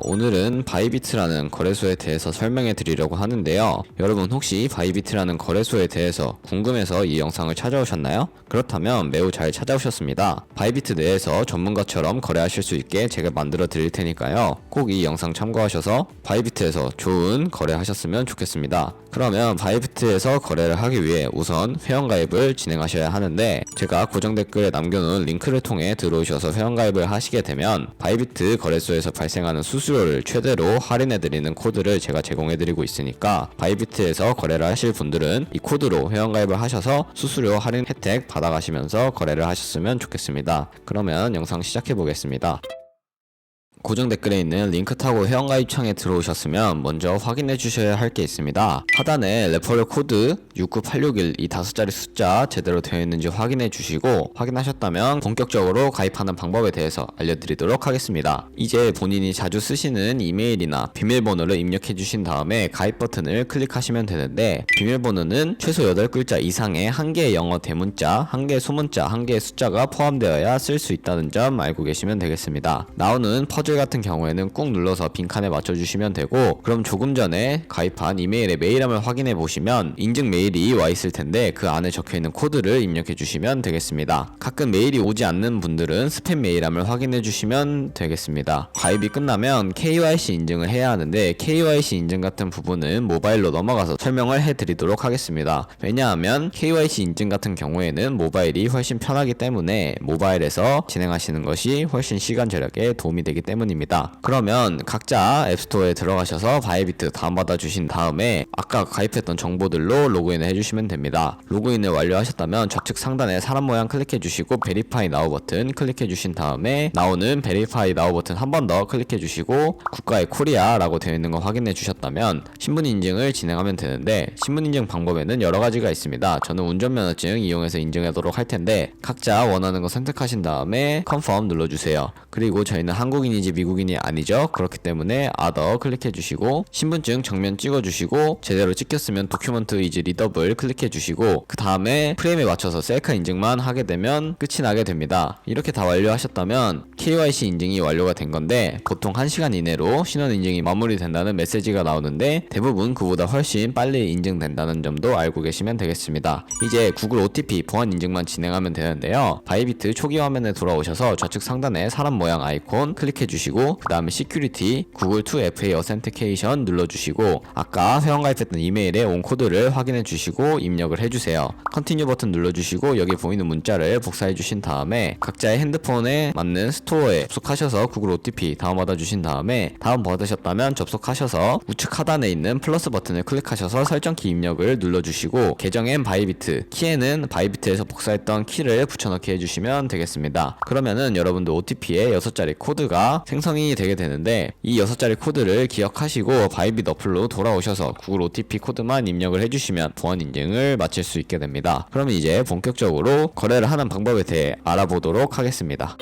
오늘은 바이비트라는 거래소에 대해서 설명해 드리려고 하는데요. 여러분 혹시 바이비트라는 거래소에 대해서 궁금해서 이 영상을 찾아오셨나요? 그렇다면 매우 잘 찾아오셨습니다. 바이비트 내에서 전문가처럼 거래하실 수 있게 제가 만들어 드릴 테니까요. 꼭 이 영상 참고하셔서 바이비트에서 좋은 거래하셨으면 좋겠습니다. 그러면 바이비트에서 거래를 하기 위해 우선 회원가입을 진행하셔야 하는데, 제가 고정 댓글에 남겨놓은 링크를 통해 들어오셔서 회원가입을 하시게 되면 바이비트 거래소에서 발생하는 수수료를 최대로 할인해드리는 코드를 제가 제공해드리고 있으니까 바이비트에서 거래를 하실 분들은 이 코드로 회원가입을 하셔서 수수료 할인 혜택 받아가시면서 거래를 하셨으면 좋겠습니다. 그러면 영상 시작해보겠습니다. 고정 댓글에 있는 링크 타고 회원가입 창에 들어오셨으면 먼저 확인해 주셔야 할 게 있습니다. 하단에 레퍼럴 코드 69861 이 5자리 숫자 제대로 되어 있는지 확인해 주시고, 확인하셨다면 본격적으로 가입하는 방법에 대해서 알려드리도록 하겠습니다. 이제 본인이 자주 쓰시는 이메일이나 비밀번호를 입력해 주신 다음에 가입 버튼을 클릭하시면 되는데, 비밀번호는 최소 8글자 이상의 1개의 영어 대문자, 1개의 소문자, 1개의 숫자가 포함되어야 쓸 수 있다는 점 알고 계시면 되겠습니다. 나오는 퍼즐 같은 경우에는 꾹 눌러서 빈칸에 맞춰주시면 되고, 그럼 조금 전에 가입한 이메일의 메일함을 확인해 보시면 인증 메일이 와 있을 텐데 그 안에 적혀있는 코드를 입력해 주시면 되겠습니다. 가끔 메일이 오지 않는 분들은 스팸 메일함을 확인해 주시면 되겠습니다. 가입이 끝나면 KYC 인증을 해야 하는데, KYC 인증 같은 부분은 모바일로 넘어가서 설명을 해드리도록 하겠습니다. 왜냐하면 KYC 인증 같은 경우에는 모바일이 훨씬 편하기 때문에 모바일에서 진행하시는 것이 훨씬 시간 절약에 도움이 되기 때문입니다. 그러면 각자 앱스토어에 들어가셔서 바이비트 다운받아 주신 다음에 아까 가입했던 정보들로 로그인을 해주시면 됩니다. 로그인을 완료하셨다면 좌측 상단에 사람 모양 클릭해 주시고 베리파이 나우 버튼 클릭해 주신 다음에 나오는 베리파이 나우 버튼 한 번 더 클릭해 주시고 국가의 코리아라고 되어 있는 거 확인해 주셨다면 신분 인증을 진행하면 되는데, 신분 인증 방법에는 여러 가지가 있습니다. 저는 운전면허증 이용해서 인증하도록 할 텐데, 각자 원하는 거 선택하신 다음에 컨펌 눌러주세요. 그리고 저희는 한국인이지 미국인이 아니죠. 그렇기 때문에 other 클릭해 주시고, 신분증 정면 찍어 주시고, 제대로 찍혔으면 document is readable 클릭해 주시고, 그 다음에 프레임에 맞춰서 셀카 인증만 하게 되면 끝이 나게 됩니다. 이렇게 다 완료하셨다면 KYC 인증이 완료가 된 건데, 보통 1시간 이내로 신원 인증이 마무리된다는 메시지가 나오는데 대부분 그보다 훨씬 빨리 인증된다는 점도 알고 계시면 되겠습니다. 이제 구글 OTP 보안 인증만 진행하면 되는데요. 바이비트 초기 화면에 돌아오셔서 좌측 상단에 사람 모양 아이콘 클릭해 주시고, 그 다음에 시큐리티 구글 2FA 어센티케이션 눌러주시고, 아까 회원가입했던 이메일에 온 코드를 확인해 주시고 입력을 해주세요. 컨티뉴 버튼 눌러주시고 여기 보이는 문자를 복사해 주신 다음에 각자의 핸드폰에 맞는 스토어에 접속하셔서 구글 OTP 다운받아 주신 다음에 다운받으셨다면 접속하셔서 우측 하단에 있는 플러스 버튼을 클릭하셔서 설정키 입력을 눌러주시고, 계정엔 바이비트, 키에는 바이비트에서 복사했던 키를 붙여넣기 해주시면 되겠습니다. 그러면은 여러분도 OTP에 6자리 코드가 생성이 되게 되는데, 이 6자리 코드를 기억하시고 바이비트 어플로 돌아오셔서 구글 OTP 코드만 입력을 해주시면 보안 인증을 마칠 수 있게 됩니다. 그러면 이제 본격적으로 거래를 하는 방법에 대해 알아보도록 하겠습니다.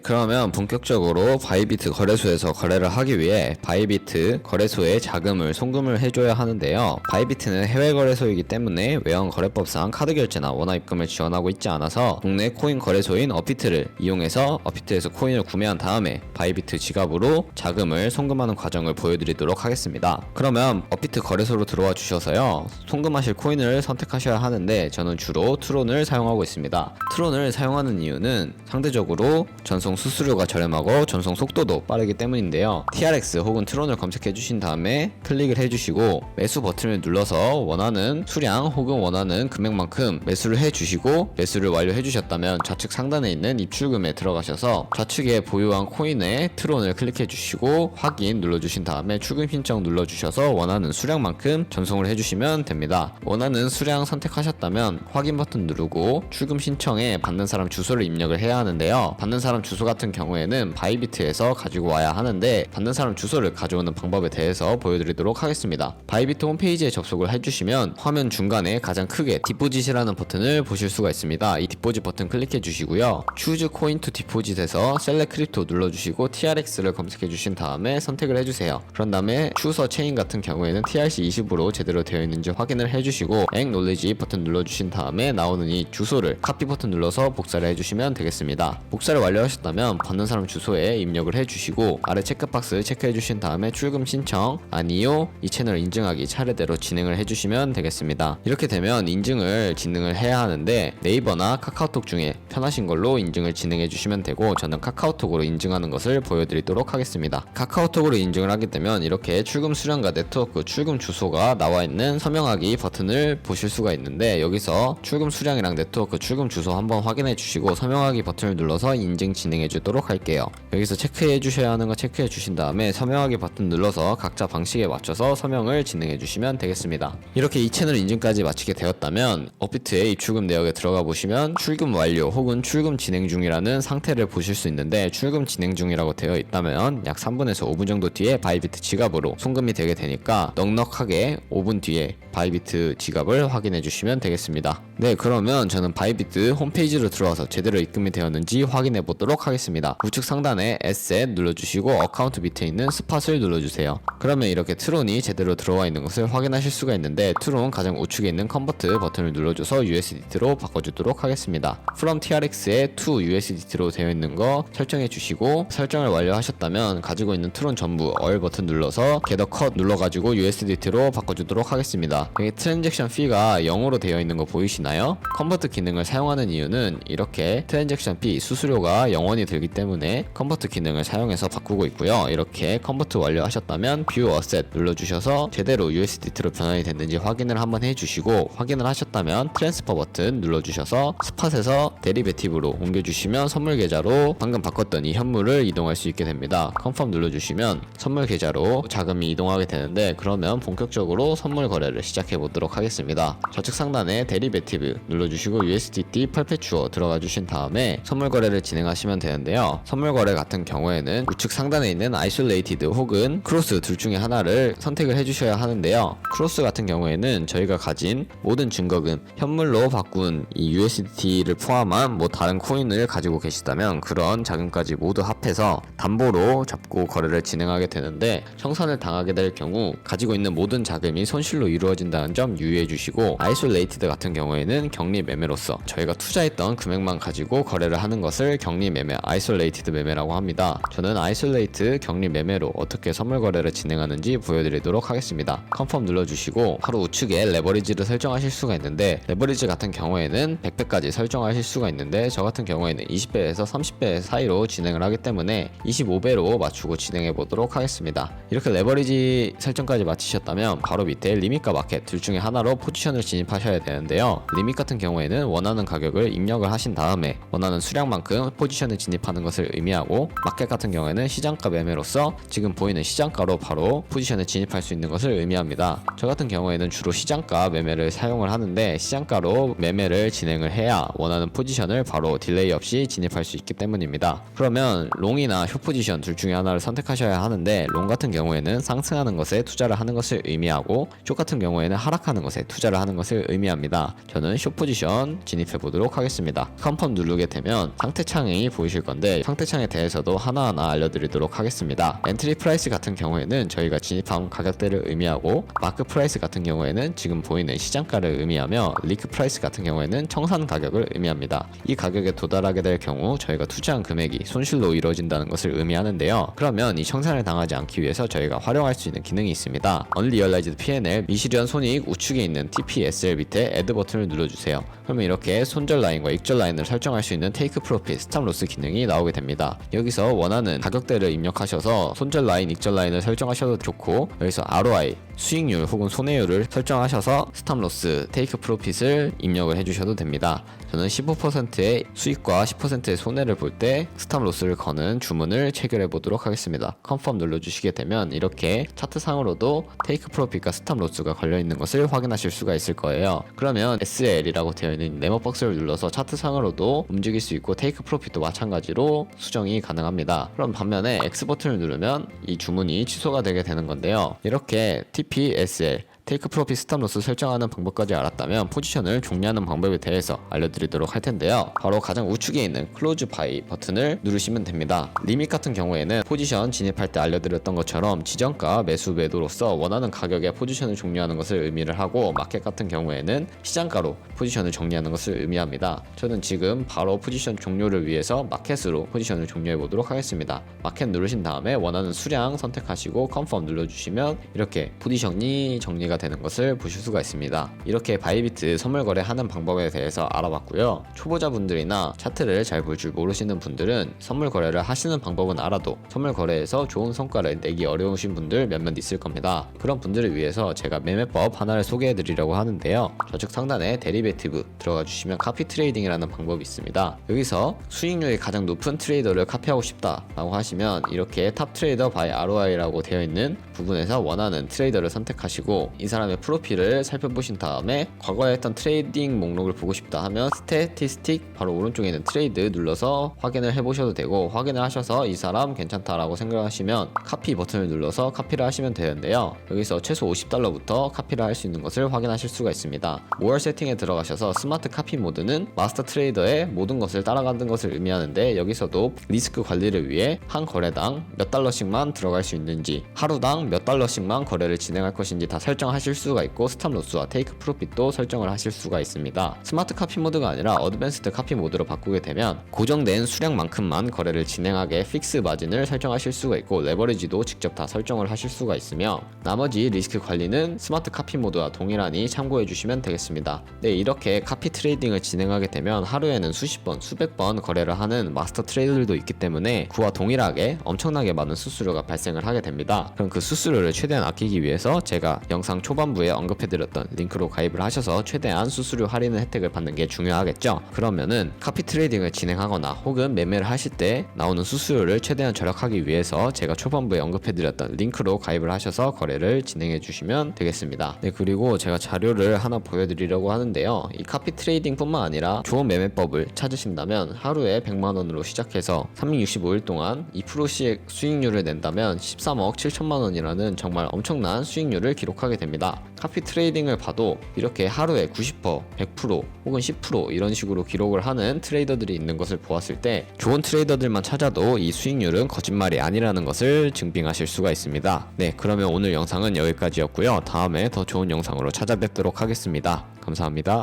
그러면 본격적으로 바이비트 거래소에서 거래를 하기 위해 바이비트 거래소에 자금을 송금을 해줘야 하는데요. 바이비트는 해외 거래소이기 때문에 외환 거래법상 카드 결제나 원화 입금을 지원하고 있지 않아서 국내 코인 거래소인 업비트를 이용해서 업비트에서 코인을 구매한 다음에 바이비트 지갑으로 자금을 송금하는 과정을 보여드리도록 하겠습니다. 그러면 업비트 거래소로 들어와 주셔서요, 송금하실 코인을 선택하셔야 하는데 저는 주로 트론을 사용하고 있습니다. 트론을 사용하는 이유는 상대적으로 전송 수수료가 저렴하고 전송 속도도 빠르기 때문인데요. TRX 혹은 트론을 검색해 주신 다음에 클릭을 해주시고 매수 버튼을 눌러서 원하는 수량 혹은 원하는 금액만큼 매수를 해주시고, 매수를 완료해 주셨다면 좌측 상단에 있는 입출금에 들어가셔서 좌측에 보유한 코인에 트론을 클릭해 주시고 확인 눌러주신 다음에 출금 신청 눌러주셔서 원하는 수량만큼 전송을 해주시면 됩니다. 원하는 수량 선택하셨다면 확인 버튼 누르고 출금 신청에 받는 사람 주소를 입력을 해야 하는데요. 받는 사람 주소 같은 경우에는 바이비트에서 가지고 와야 하는데, 받는 사람 주소를 가져오는 방법에 대해서 보여드리도록 하겠습니다. 바이비트 홈페이지에 접속을 해주시면 화면 중간에 가장 크게 디포짓이라는 버튼을 보실 수가 있습니다. 이 디포짓 버튼 클릭해 주시고요, Choose Coin to Deposit에서 Select Crypto 눌러주시고 TRX를 검색해 주신 다음에 선택을 해주세요. 그런 다음에 Choose a Chain 같은 경우에는 TRC20으로 제대로 되어 있는지 확인을 해주시고 Acknowledge 버튼 눌러주신 다음에 나오는 이 주소를 카피 버튼 눌러서 복사를 해주시면 되겠습니다. 복사를 완료하셨다면 하셨다면 받는 사람 주소에 입력을 해주시고 아래 체크박스 체크해주신 다음에 출금 신청, 아니요, 이 채널 인증하기 차례대로 진행을 해주시면 되겠습니다. 이렇게 되면 인증을 진행을 해야 하는데 네이버나 카카오톡 중에 편하신 걸로 인증을 진행해 주시면 되고, 저는 카카오톡으로 인증하는 것을 보여드리도록 하겠습니다. 카카오톡으로 인증을 하게 되면 이렇게 출금 수량과 네트워크 출금 주소가 나와 있는 서명하기 버튼을 보실 수가 있는데, 여기서 출금 수량이랑 네트워크 출금 주소 한번 확인해 주시고 서명하기 버튼을 눌러서 인증 진행해 주도록 할게요. 여기서 체크해 주셔야 하는 거 체크해 주신 다음에 서명하기 버튼 눌러서 각자 방식에 맞춰서 서명을 진행해 주시면 되겠습니다. 이렇게 이 채널 인증까지 마치게 되었다면 업비트의 입출금 내역에 들어가 보시면 출금 완료 혹은 출금 진행 중이라는 상태를 보실 수 있는데, 출금 진행 중이라고 되어 있다면 약 3분에서 5분 정도 뒤에 바이비트 지갑으로 송금이 되게 되니까 넉넉하게 5분 뒤에 바이비트 지갑을 확인해 주시면 되겠습니다. 네, 그러면 저는 바이비트 홈페이지로 들어와서 제대로 입금이 되었는지 확인해 보도록 하겠습니다. 우측 상단에 에셋 눌러주시고 어카운트 밑에 있는 스팟을 눌러주세요. 그러면 이렇게 트론이 제대로 들어와 있는 것을 확인하실 수가 있는데, 트론 가장 우측에 있는 컨버트 버튼을 눌러줘서 USDT로 바꿔주도록 하겠습니다. From TRX에 to USDT로 되어 있는 거 설정해 주시고, 설정을 완료하셨다면 가지고 있는 트론 전부 얼 버튼 눌러서 Get a Cut 눌러가지고 USDT로 바꿔주도록 하겠습니다. 여기 트랜잭션 피가 0으로 되어 있는 거 보이시나요? 컨버트 기능을 사용하는 이유는 이렇게 트랜잭션 피 수수료가 0원이 들기 때문에 컨버트 기능을 사용해서 바꾸고 있고요. 이렇게 컨버트 완료하셨다면 View Asset 눌러주셔서 제대로 USDT로 변환이 됐는지 확인을 한번 해주시고, 확인을 하셨다면 트랜스퍼 버튼 눌러주셔서 스팟에서 데리베티브로 옮겨주시면 선물 계좌로 방금 바꿨던 이 현물을 이동할 수 있게 됩니다. 컨펌 눌러주시면 선물 계좌로 자금이 이동하게 되는데, 그러면 본격적으로 선물 거래를 시작해 보도록 하겠습니다. 좌측 상단에 데리베티브 눌러주시고 USDT 펄페추어 들어가 주신 다음에 선물 거래를 진행하시면 되는데요. 선물 거래 같은 경우에는 우측 상단에 있는 아이솔레이티드 혹은 크로스 둘 중에 하나를 선택을 해주셔야 하는데요. 크로스 같은 경우에는 저희가 가진 모든 증거금, 현물로 바꾼 이 USDT를 포함한 다른 코인을 가지고 계시다면 그런 자금까지 모두 합해서 담보로 잡고 거래를 진행하게 되는데, 청산을 당하게 될 경우 가지고 있는 모든 자금이 손실로 이루어진다는 점 유의해 주시고, 아이솔레이티드 같은 경우에는 격리 매매로서 저희가 투자했던 금액만 가지고 거래를 하는 것을 격리 매매, 아이솔레이티드 매매라고 합니다. 저는 아이솔레이트 격리 매매로 어떻게 선물 거래를 진행하는지 보여드리도록 하겠습니다. 컨펌 눌러주시고 바로 우측에 레버리지를 설정하실 수가 있는데, 레버리지 같은 경우에는 100배까지 설정하실 수가 있는데 저 같은 경우에는 20배에서 30배 사이로 진행을 하기 때문에 25배로 맞추고 진행해 보도록 하겠습니다. 이렇게 레버리지 설정까지 마치셨다면 바로 밑에 리밋과 마켓 둘 중에 하나로 포지션을 진입하셔야 되는데요. 리밋 같은 경우에는 원하는 가격을 입력을 하신 다음에 원하는 수량만큼 포지션을 진입하는 것을 의미하고, 마켓 같은 경우에는 시장가 매매로서 지금 보이는 시장가로 바로 포지션을 진입할 수 있는 것을 의미합니다. 저 같은 경우에는 주로 시장가 매매를 사용을 하는데, 시장가로 매매를 진행을 해야 원하는 포지션을 바로 딜레이 없이 진입할 수 있기 때문입니다. 그러면 롱이나 숏 포지션 둘 중에 하나를 선택하셔야 하는데, 롱 같은 경우에는 상승하는 것에 투자를 하는 것을 의미하고, 숏 같은 경우에는 하락하는 것에 투자를 하는 것을 의미합니다. 저는 숏 포지션 진입해 보도록 하겠습니다. 컨펌 누르게 되면 상태창이 보이실 건데, 상태창에 대해서도 하나하나 알려드리도록 하겠습니다. 엔트리 프라이스 같은 경우에는 저희가 진입한 가격대를 의미하고, 마크 프라이스 같은 경우에는 지금 보이는 시장가를 의미하며, 리크 프라이스 같은 경우에는 청산 가격을 의미합니다. 이 가격에 도달하게 될 경우 저희가 투자한 금액이 손실로 이루어진다는 것을 의미하는데요. 그러면 이 청산을 당하지 않기 위해서 저희가 활용할 수 있는 기능이 있습니다. Unrealized P&L 미실현 손익 우측에 있는 TPSL 밑에 Add 버튼을 눌러주세요. 그러면 이렇게 손절 라인과 익절 라인을 설정할 수 있는 Take Profit, Stop Loss 기능이 나오게 됩니다. 여기서 원하는 가격대를 입력하셔서 손절 라인, 익절 라인을 설정하셔도 좋고, 여기서 ROI, 수익률 혹은 손해율을 설정하셔서 스탑 로스, 테이크 프로핏을 입력을 해주셔도 됩니다. 저는 15%의 수익과 10%의 손해를 볼 때 스탑 로스를 거는 주문을 체결해 보도록 하겠습니다. 컨펌 눌러주시게 되면 이렇게 차트상으로도 테이크 프로핏과 스탑 로스가 걸려있는 것을 확인하실 수가 있을 거예요. 그러면 SL이라고 되어 있는 네모박스를 눌러서 차트상으로도 움직일 수 있고, 테이크 프로핏도 마찬가지로 수정이 가능합니다. 그럼 반면에 X 버튼을 누르면 이 주문이 취소가 되게 되는 건데요. 이렇게 TPSL 테이크 프로핏 스탑로스 설정하는 방법까지 알았다면 포지션을 종료하는 방법에 대해서 알려드리도록 할 텐데요. 바로 가장 우측에 있는 클로즈 바이 버튼을 누르시면 됩니다. 리밋 같은 경우에는 포지션 진입할 때 알려드렸던 것처럼 지정가 매수 매도로서 원하는 가격에 포지션을 종료하는 것을 의미를 하고, 마켓 같은 경우에는 시장가로 포지션을 정리하는 것을 의미합니다. 저는 지금 바로 포지션 종료를 위해서 마켓으로 포지션을 종료해 보도록 하겠습니다. 마켓 누르신 다음에 원하는 수량 선택하시고 컨펌 눌러주시면 이렇게 포지션이 정리가 되는 것을 보실 수가 있습니다. 이렇게 바이비트 선물 거래하는 방법에 대해서 알아봤고요. 초보자분들이나 차트를 잘 볼 줄 모르시는 분들은 선물 거래를 하시는 방법은 알아도 선물 거래에서 좋은 성과를 내기 어려우신 분들 몇몇 있을 겁니다. 그런 분들을 위해서 제가 매매법 하나를 소개해 드리려고 하는데요. 좌측 상단에 데리베이티브 들어가 주시면 카피 트레이딩이라는 방법이 있습니다. 여기서 수익률이 가장 높은 트레이더를 카피하고 싶다 라고 하시면 이렇게 탑 트레이더 바이 ROI라고 되어 있는 부분에서 원하는 트레이더를 선택하시고, 이 사람의 프로필을 살펴보신 다음에 과거에 했던 트레이딩 목록을 보고 싶다 하면 스태티스틱 바로 오른쪽에 있는 트레이드 눌러서 확인을 해보셔도 되고, 확인을 하셔서 이 사람 괜찮다라고 생각하시면 카피 버튼을 눌러서 카피를 하시면 되는데요. 여기서 최소 $50부터 카피를 할 수 있는 것을 확인하실 수가 있습니다. 5월 세팅에 들어가셔서 스마트 카피 모드는 마스터 트레이더의 모든 것을 따라가는 것을 의미하는데, 여기서도 리스크 관리를 위해 한 거래당 몇 달러씩만 들어갈 수 있는지, 하루당 몇 달러씩만 거래를 진행할 것인지 다 설정하실 수가 있고, 스탑 로스와 테이크 프로핏도 설정을 하실 수가 있습니다. 스마트 카피 모드가 아니라 어드밴스드 카피 모드로 바꾸게 되면 고정된 수량만큼만 거래를 진행하게 픽스 마진을 설정하실 수가 있고, 레버리지도 직접 다 설정을 하실 수가 있으며, 나머지 리스크 관리는 스마트 카피 모드와 동일하니 참고해 주시면 되겠습니다. 네, 이렇게 카피 트레이딩을 진행하게 되면 하루에는 수십 번, 수백 번 거래를 하는 마스터 트레이더들도 있기 때문에 그와 동일하게 엄청나게 많은 수수료가 발생을 하게 됩니다. 그럼 그 수수료를 최대한 아끼기 위해서 제가 영상 초반부에 언급해드렸던 링크로 가입을 하셔서 최대한 수수료 할인 혜택을 받는 게 중요하겠죠. 그러면은 카피 트레이딩을 진행하거나 혹은 매매를 하실 때 나오는 수수료를 최대한 절약하기 위해서 제가 초반부에 언급해드렸던 링크로 가입을 하셔서 거래를 진행해 주시면 되겠습니다. 네, 그리고 제가 자료를 하나 보여드리려고 하는데요. 이 카피 트레이딩 뿐만 아니라 좋은 매매법을 찾으신다면 하루에 100만원으로 시작해서 365일 동안 2%씩 수익률을 낸다면 13억 7천만원이라는 정말 엄청난 수익률을 기록하게 됩니다. 카피 트레이딩을 봐도 이렇게 하루에 90%, 100% 혹은 10% 이런 식으로 기록을 하는 트레이더들이 있는 것을 보았을 때 좋은 트레이더들만 찾아도 이 수익률은 거짓말이 아니라는 것을 증빙하실 수가 있습니다. 네, 그러면 오늘 영상은 여기까지였고요. 다음에 더 좋은 영상으로 찾아뵙도록 하겠습니다. 감사합니다.